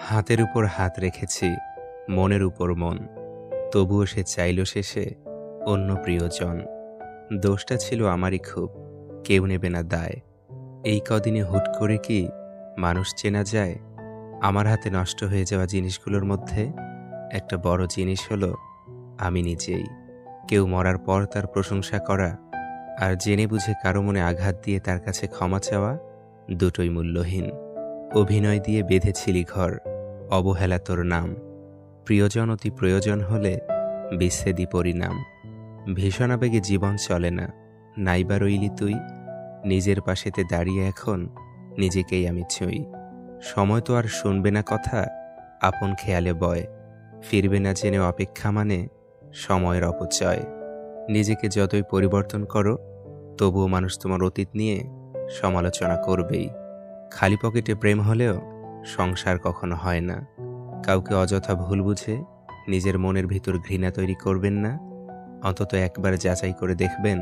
হাতের উপর হাত রেখেছি, মনের উপর মন। তবুও সে চাইল শেষে অন্য প্রিয়জন। দোষটা ছিল আমারই খুব, কেউ নেবে না দায়। এই কদিনে হুট করে কি মানুষ চেনা যায়? আমার হাতে নষ্ট হয়ে যাওয়া জিনিসগুলোর মধ্যে একটা বড় জিনিস হলো আমি নিজেই। কেউ মরার পর তার প্রশংসা করা আর জেনে বুঝে কারো মনে আঘাত দিয়ে তার কাছে ক্ষমা চাওয়া দুটোই মূল্যহীন। অভিনয় দিয়ে বেঁধেছিলি ঘর, অবহেলা তোর নাম। প্রিয়জন অতি প্রয়োজন হলে বিচ্ছেদই পরিণাম। ভীষণ আবেগে জীবন চলে না, নাইবা রইলি তুই। নিজের পাশেতে দাঁড়িয়ে এখন নিজেকেই আমি ছুঁই। সময় তো আর শুনবে না কথা, আপন খেয়ালে বয়। ফিরবে না জেনেও অপেক্ষা মানে সময়ের অপচয়। নিজেকে যতই পরিবর্তন করো, তবুও মানুষ তোমার অতীত নিয়ে সমালোচনা করবেই। খালি পকেটে প্রেম হলেও সংসার কখনো হয় না। কাউকে অযথা ভুল বুঝে নিজের মনের ভিতর ঘৃণা তৈরি করবেন না। অন্তত একবার যাচাই করে দেখবেন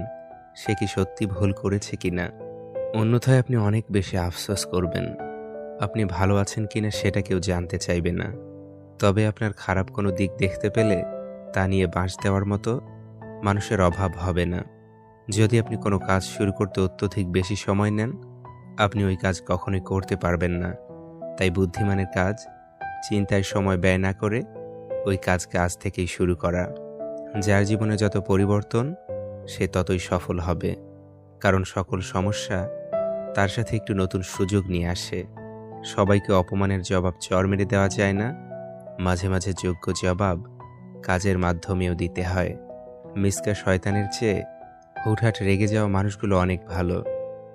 সে কি সত্যি ভুল করেছে কিনা। অন্যথায় আপনি অনেক বেশি আফসোস করবেন। আপনি ভালো আছেন কিনা সেটা কেউ জানতে চাইবে না। তবে আপনার খারাপ কোনো দিক দেখতে পেলে তা নিয়ে বাঁশ দেওয়ার মতো মানুষের অভাব হবে না। যদি আপনি কোনো কাজ শুরু করতে অত্যধিক বেশি সময় নেন, আপনি ওই কাজ কখনোই করতে পারবেন না। তাই বুদ্ধিমানের কাজ চিন্তায় সময় ব্যয় না করে ওই কাজকে আজ থেকেই শুরু করা। যার জীবনে যত পরিবর্তন সে ততই সফল হবে, কারণ সকল সমস্যা তার সাথে একটু নতুন সুযোগ নিয়ে আসে। সবাইকে অপমানের জবাব চড় মেরে দেওয়া যায় না, মাঝে মাঝে যোগ্য জবাব কাজের মাধ্যমেও দিতে হয়। মিসকা শয়তানের চেয়ে হুটহাট রেগে যাওয়া মানুষগুলো অনেক ভালো।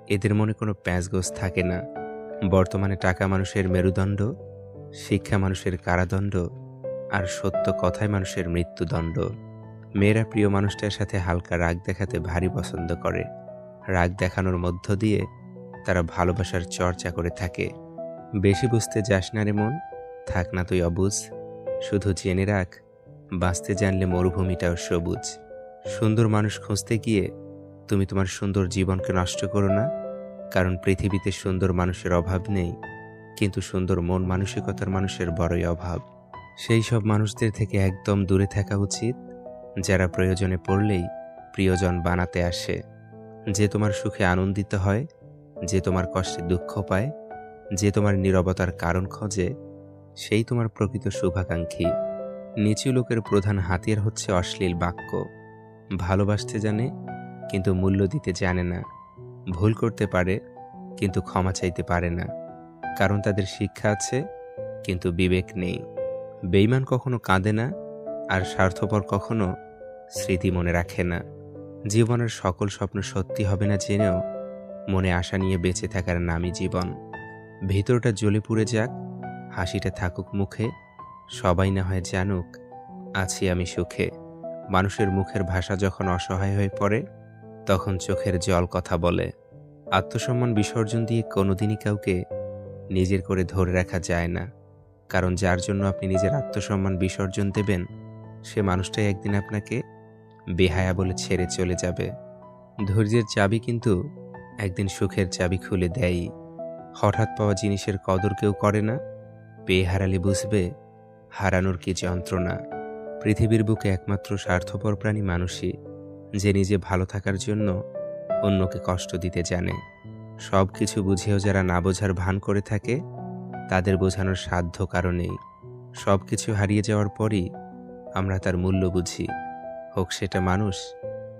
এদের মনে কোনো প্যাঁচগোছ থাকে না। বর্তমানে টাকা মানুষের মেরুদণ্ড, শিক্ষা মানুষের কারাদণ্ড, আর সত্য কথায় মানুষের মৃত্যুদণ্ড। মেয়েরা প্রিয় মানুষটার সাথে হালকা রাগ দেখাতে ভারী পছন্দ করে। রাগ দেখানোর মধ্য দিয়ে তারা ভালোবাসার চর্চা করে থাকে। বেশি বুঝতে যাস না রে মন, থাক না তুই অবুঝ। শুধু জেনে রাখ, বাঁচতে জানলে মরুভূমিটাও সবুজ। সুন্দর মানুষ খুঁজতে গিয়ে তুমি তোমার সুন্দর জীবনকে নষ্ট করো না, কারণ পৃথিবীতে সুন্দর মানুষের অভাব নেই, কিন্তু সুন্দর মন মানসিকতার মানুষের বড়ই অভাব। সেই সব মানুষদের থেকে একদম দূরে থাকা উচিত, যারা প্রয়োজনে পড়লেই প্রিয়জন বানাতে আসে। যে তোমার সুখে আনন্দিত হয়, যে তোমার কষ্টে দুঃখ পায়, যে তোমার নীরবতার কারণ খোঁজে, সেই তোমার প্রকৃত শুভাকাঙ্ক্ষী। নিচু লোকের প্রধান হাতিয়ার হচ্ছে অশ্লীল বাক্য। ভালোবাসতে জানে কিন্তু মূল্য দিতে জানে না। ভুল করতে পারে কিন্তু ক্ষমা চাইতে পারে না, কারণ তাদের শিক্ষা আছে কিন্তু বিবেক নেই। বেঈমান কখনো কাঁদে না, আর স্বার্থপর কখনো স্মৃতি মনে রাখে না। জীবনের সকল স্বপ্ন সত্যি হবে না জেনেও মনে আশা নিয়ে বেঁচে থাকার নামই জীবন। ভিতরটা জ্বলে পুড়ে যাক, হাসিটা থাকুক মুখে, সবাই না হয় জানুক আছি আমি সুখে। মানুষের মুখের ভাষা যখন অসহায় হয়ে পড়ে, তখন চোখের জল কথা বলে। আত্মসম্মান বিসর্জন দিয়ে কোনোদিনই কাউকে নিজের করে ধরে রাখা যায় না, কারণ যার জন্য আপনি নিজের আত্মসম্মান বিসর্জন দেবেন, সে মানুষটাই একদিন আপনাকে বেহায়া বলে ছেড়ে চলে যাবে। ধৈর্যের চাবি কিন্তু একদিন সুখের চাবি খুলে দেয়ই। হঠাৎ পাওয়া জিনিসের কদর কেউ করে না, পেয়ে হারালে বুঝবে হারানোর কি যন্ত্রণা। পৃথিবীর বুকে একমাত্র স্বার্থপর প্রাণী মানুষই, যে নিজে ভালো থাকার জন্য অন্যকে কষ্ট দিতে জানে। সব কিছু বুঝেও যারা না বোঝার ভান করে থাকে, তাদের বোঝানোর সাধ্য কারণেই। সব কিছু হারিয়ে যাওয়ার পরই আমরা তার মূল্য বুঝি, হোক সেটা মানুষ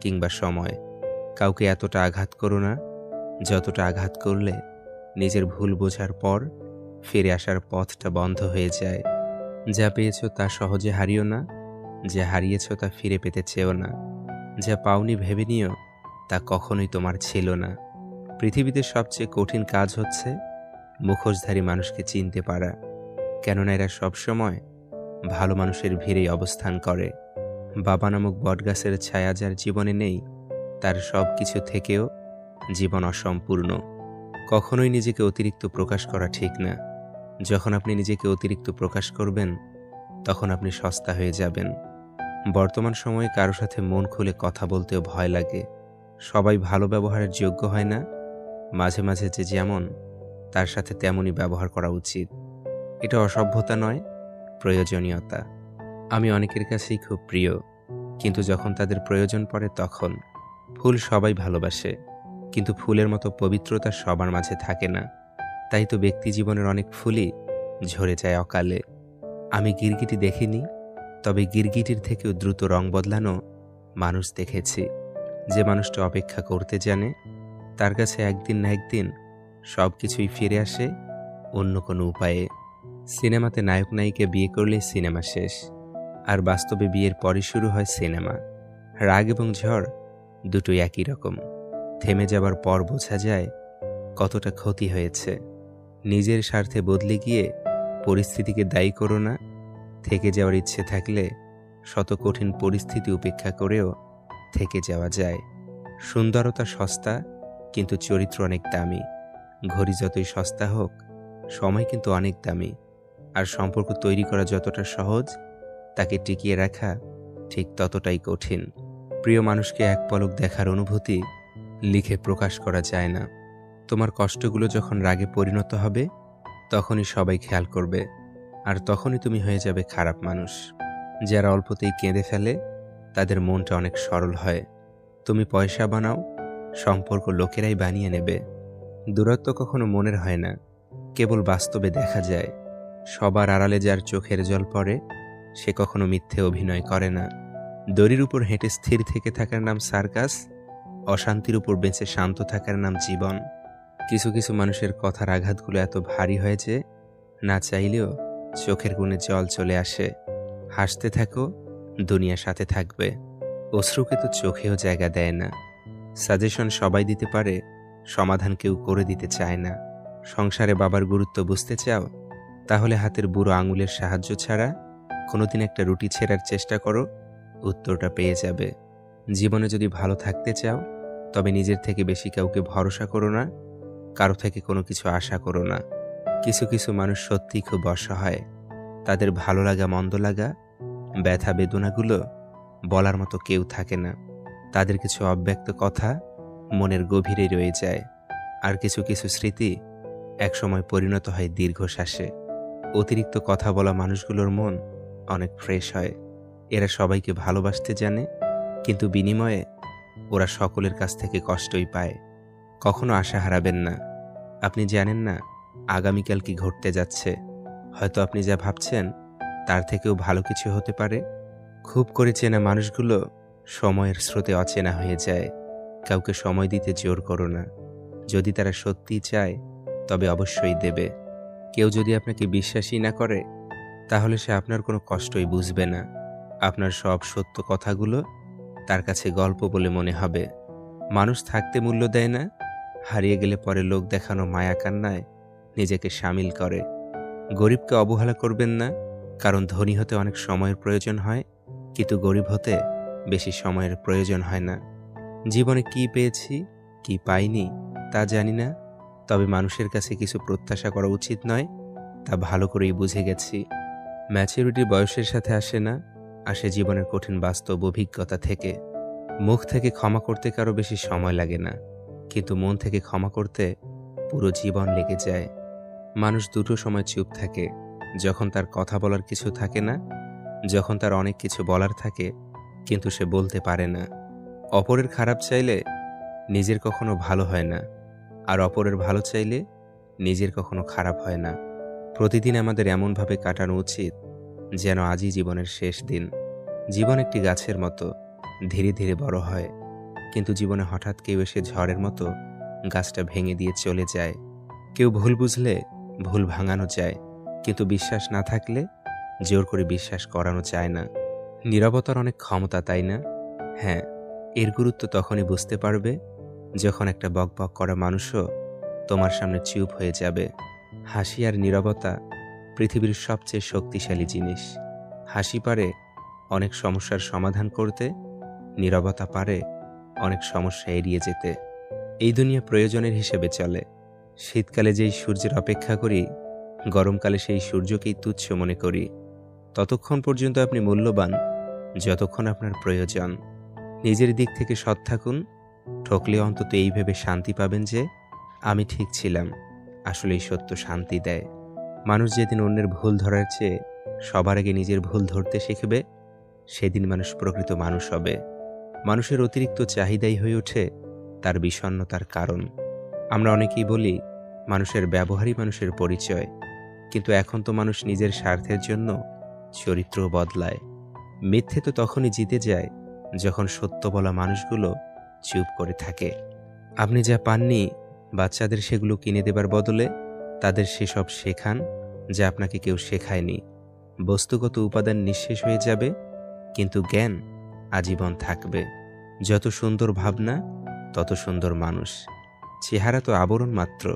কিংবা সময়। কাউকে এতটা আঘাত করো না যতটা আঘাত করলে নিজের ভুল বোঝার পর ফিরে আসার পথটা বন্ধ হয়ে যায়। যা পেয়েছ তা সহজে হারিও না, যা হারিয়েছ তা ফিরে পেতে চেও না। যা পাওনি ভেবে নিও তা কখনোই তোমার ছিল না। পৃথিবীতে সবচেয়ে কঠিন কাজ হচ্ছে মুখোশধারী মানুষকে চিনতে পারা, কেননা এরা সবসময় ভালো মানুষের ভিড়েই অবস্থান করে। বাবা নামক বটগাছের ছায়া যার জীবনে নেই, তার সব কিছু থেকেও জীবন অসম্পূর্ণ। কখনোই নিজেকে অতিরিক্ত প্রকাশ করা ঠিক না। যখন আপনি নিজেকে অতিরিক্ত প্রকাশ করবেন, তখন আপনি সস্তা হয়ে যাবেন। বর্তমান সময়ে কারো সাথে মন খুলে কথা বলতেও ভয় লাগে। সবাই ভালো ব্যবহারের যোগ্য হয় না। মাঝে মাঝে যে যেমন, তার সাথে তেমনই ব্যবহার করা উচিত। এটা অসভ্যতা নয়, প্রয়োজনীয়তা। আমি অনেকের কাছেই খুব প্রিয়, কিন্তু যখন তাদের প্রয়োজন পড়ে তখন। ফুল সবাই ভালোবাসে, কিন্তু ফুলের মতো পবিত্রতা সবার মাঝে থাকে না। তাই তো ব্যক্তি জীবনের অনেক ফুলই ঝরে যায় অকালে। আমি গিরগিটি দেখিনি, তবে গিরগিটির থেকেও দ্রুত রং বদলানো মানুষ দেখেছি। যে মানুষটা অপেক্ষা করতে জানে, তার কাছে একদিন না একদিন সব কিছুই ফিরে আসে অন্য কোনো উপায়ে। সিনেমাতে নায়ক নায়িকা বিয়ে করলে সিনেমা শেষ, আর বাস্তবে বিয়ের পরে শুরু হয় সিনেমা। রাগ এবং ঝড় দুটোই একই রকম। থেমে যাবার পর বোঝা যায় কতটা ক্ষতি হয়েছে। নিজের স্বার্থে বদলে গিয়ে পরিস্থিতিকে দায়ী করো না। থেকে যাওয়ার ইচ্ছে থাকলে শত কঠিন পরিস্থিতি উপেক্ষা করেও থেকে যাওয়া যায়। সুন্দরতা সস্তা, কিন্তু চরিত্র অনেক দামি। ঘড়ি যতই সস্তা হোক, সময় কিন্তু অনেক দামি। আর সম্পর্ক তৈরি করা যতটা সহজ, তাকে টিকিয়ে রাখা ঠিক ততটাই কঠিন। প্রিয় মানুষকে এক পলক দেখার অনুভূতি লিখে প্রকাশ করা যায় না। তোমার কষ্টগুলো যখন রাগে পরিণত হবে, তখনই সবাই খেয়াল করবে, আর তখনই তুমি হয়ে যাবে খারাপ মানুষ। যারা অল্পতেই কেঁদে ফেলে, তাদের মনটা অনেক সরল হয়। তুমি পয়সা বানাও, সম্পর্ক লোকেরাই বানিয়ে নেবে। দূরত্ব কখনো মনের হয় না, কেবল বাস্তবে দেখা যায়। সবার আড়ালে যার চোখের জল পড়ে, সে কখনো মিথ্যে অভিনয় করে না। দড়ির উপর হেঁটে স্থির থেকে থাকার নাম সার্কাস, অশান্তির উপর বেঁচে শান্ত থাকার নাম জীবন। কিছু কিছু মানুষের কথার আঘাতগুলো এত ভারী হয় যে না চাইলেও চোখের কোণে জল চলে আসে। হাসতে থাকো, দুনিয়া সাথে থাকবে। অশ্রুকে তো চোখেও জায়গা দেয় না। সাজেশন সবাই দিতে পারে, সমাধান কেউ করে দিতে চায় না। সংসারে বাবার গুরুত্ব বুঝতে চাও? তাহলে হাতের বুড়ো আঙুলের সাহায্য ছাড়া কোনোদিন একটা রুটি ছেঁড়ার চেষ্টা করো, উত্তরটা পেয়ে যাবে। জীবনে যদি ভালো থাকতে চাও, তবে নিজের থেকে বেশি কাউকে ভরসা করো না, কারো থেকে কোনো কিছু আশা করো না। কিছু কিছু মানুষ সত্যিই খুব অসহায়। তাদের ভালো লাগা মন্দ লাগা, ব্যথা বেদনাগুলো বলার মতো কেউ থাকে না। তাদের কিছু অব্যক্ত কথা মনের গভীরে রয়ে যায়, আর কিছু কিছু স্মৃতি একসময় পরিণত হয় দীর্ঘশ্বাসে। অতিরিক্ত কথা বলা মানুষগুলোর মন অনেক ফ্রেশ হয়। এরা সবাইকে ভালোবাসতে জানে, কিন্তু বিনিময়ে ওরা সকলের কাছ থেকে কষ্টই পায়। কখনো আশা হারাবেন না। আপনি জানেন না আগামীকাল কি ঘটতে যাচ্ছে। হয়তো আপনি যা ভাবছেন তার থেকেও ভালো কিছু হতে পারে। খুব করে চেনা মানুষগুলো সময়ের স্রোতে অচেনা হয়ে যায়। কাউকে সময় দিতে জোর করো না। যদি তারা সত্যিই চায়, তবে অবশ্যই দেবে। কেউ যদি আপনাকে বিশ্বাসই না করে, তাহলে সে আপনার কোনো কষ্টই বুঝবে না। আপনার সব সত্য কথাগুলো তার কাছে গল্প বলে মনে হবে। মানুষ থাকতে মূল্য দেয় না, হারিয়ে গেলে পরে লোক দেখানো মায়া কান্নায় নিজেকে সামিল করে। গরিবকে অবহেলা করবেন না, কারণ ধনী হতে অনেক সময়ের প্রয়োজন হয়, কিন্তু গরিব হতে বেশি সময়ের প্রয়োজন হয় না। জীবনে কি পেয়েছি, কি পাইনি তা জানি না, তবে মানুষের কাছে কিছু প্রত্যাশা করা উচিত নয়, তা ভালো করেই বুঝে গেছি। ম্যাচুরিটি বয়সের সাথে আসে না, আসে জীবনের কঠিন বাস্তব অভিজ্ঞতা থেকে। মুখ থেকে ক্ষমা করতে কারো বেশি সময় লাগে না, কিন্তু মন থেকে ক্ষমা করতে পুরো জীবন লেগে যায়। মানুষ দুটো সময় চুপ থাকে, যখন তার কথা বলার কিছু থাকে না, যখন তার অনেক কিছু বলার থাকে কিন্তু সে বলতে পারে না। অপরের খারাপ চাইলে নিজের কখনো ভালো হয় না, আর অপরের ভালো চাইলে নিজের কখনো খারাপ হয় না। প্রতিদিন আমাদের এমনভাবে কাটানো উচিত যেন আজই জীবনের শেষ দিন। জীবন একটি গাছের মতো, ধীরে ধীরে বড় হয়, কিন্তু জীবনে হঠাৎ কেউ এসে ঝড়ের মতো গাছটা ভেঙে দিয়ে চলে যায়। কেউ ভুল বুঝলে ভুল ভাঙানো যায়, কিন্তু বিশ্বাস না থাকলে জোর করে বিশ্বাস করানো যায় না। নীরবতার অনেক ক্ষমতা, তাই না? হ্যাঁ, এর গুরুত্ব তখনই বুঝতে পারবে যখন একটা বকবক করা মানুষও তোমার সামনে চুপ হয়ে যাবে। হাসি আর নীরবতা পৃথিবীর সবচেয়ে শক্তিশালী জিনিস। হাসি পারে অনেক সমস্যার সমাধান করতে, নীরবতা পারে অনেক সমস্যা এড়িয়ে যেতে। এই দুনিয়া প্রয়োজনের হিসেবে চলে। শীতকালে যেই সূর্যের অপেক্ষা করি, গরমকালে সেই সূর্যকেই তুচ্ছ মনে করি। ততক্ষণ পর্যন্ত আপনি মূল্যবান যতক্ষণ আপনার প্রয়োজন। নিজের দিক থেকে সৎ থাকুন, ঠকলে অন্তত এই ভেবে শান্তি পাবেন যে আমি ঠিক ছিলাম। আসলেই সত্য শান্তি দেয়। মানুষ যেদিন অন্যের ভুল ধরার চেয়ে সবার আগে নিজের ভুল ধরতে শিখবে, সেদিন মানুষ প্রকৃত মানুষ হবে। মানুষের অতিরিক্ত চাহিদাই হয়ে ওঠে তার বিষণ্ণতার কারণ। আমরা অনেকেই বলি মানুষের ব্যবহারই মানুষের পরিচয়, কিন্তু এখন তো মানুষ নিজের স্বার্থের জন্য চরিত্রও বদলায়। মিথ্যে তো তখনই জিতে যায় যখন সত্য বলা মানুষগুলো চুপ করে থাকে। আপনি যা পাননি বাচ্চাদের সেগুলো কিনে দেবার বদলে তাদের সেসব শেখান যা আপনাকে কেউ শেখায়নি। বস্তুগত উপাদান নিঃশেষ হয়ে যাবে, কিন্তু জ্ঞান আজীবন থাকবে। যত সুন্দর ভাবনা তত সুন্দর মানুষ। চেহারা তো আবরণ মাত্র।